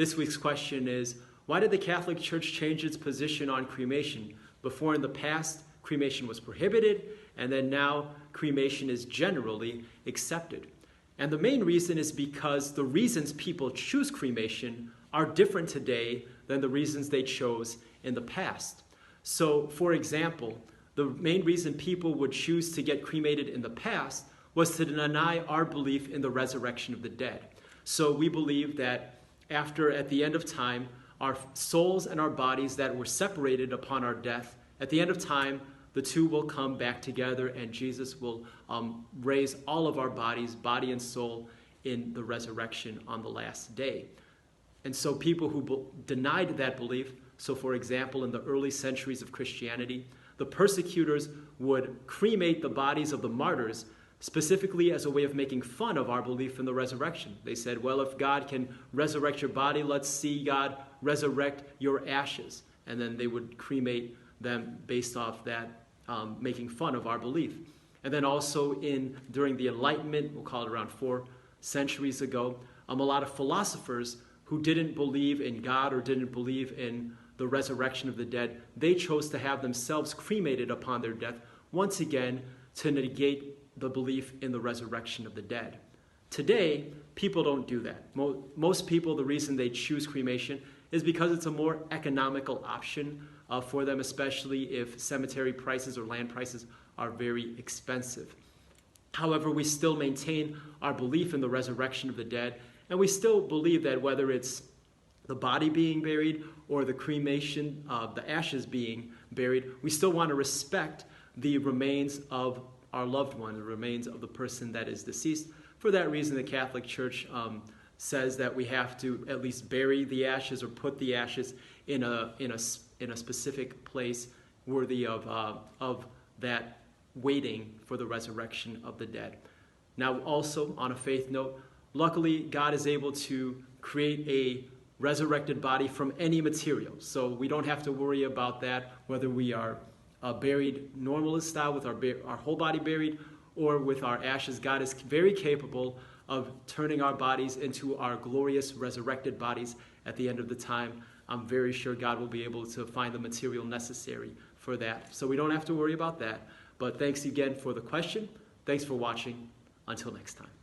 This week's question is, why did the Catholic Church change its position on cremation? Before, in the past, cremation was prohibited, and then now cremation is generally accepted. And the main reason is because the reasons people choose cremation are different today than the reasons they chose in the past. So, for example, the main reason people would choose to get cremated in the past was to deny our belief in the resurrection of the dead. So we believe that at the end of time, our souls and our bodies that were separated upon our death, at the end of time, the two will come back together, and Jesus will raise all of our bodies, body and soul, in the resurrection on the last day. And so people who denied that belief, so for example, in the early centuries of Christianity, the persecutors would cremate the bodies of the martyrs specifically as a way of making fun of our belief in the resurrection. They said, well, if God can resurrect your body, let's see God resurrect your ashes. And then they would cremate them based off that, making fun of our belief. And then also during the Enlightenment, we'll call it around 4 centuries ago, a lot of philosophers who didn't believe in God or didn't believe in the resurrection of the dead, they chose to have themselves cremated upon their death, once again, to negate the belief in the resurrection of the dead. Today, people don't do that. Most people, the reason they choose cremation is because it's a more economical option for them, especially if cemetery prices or land prices are very expensive. However, we still maintain our belief in the resurrection of the dead, and we still believe that whether it's the body being buried or the cremation, the ashes being buried, we still want to respect the remains of our loved one, the remains of the person that is deceased. For that reason, the Catholic Church says that we have to at least bury the ashes or put the ashes in a specific place worthy of that waiting for the resurrection of the dead. Now, also on a faith note, luckily God is able to create a resurrected body from any material, so we don't have to worry about that, whether we are buried normalist style with our whole body buried or with our ashes. God is very capable of turning our bodies into our glorious resurrected bodies at the end of the time. I'm very sure God will be able to find the material necessary for that. So we don't have to worry about that. But thanks again for the question. Thanks for watching. Until next time.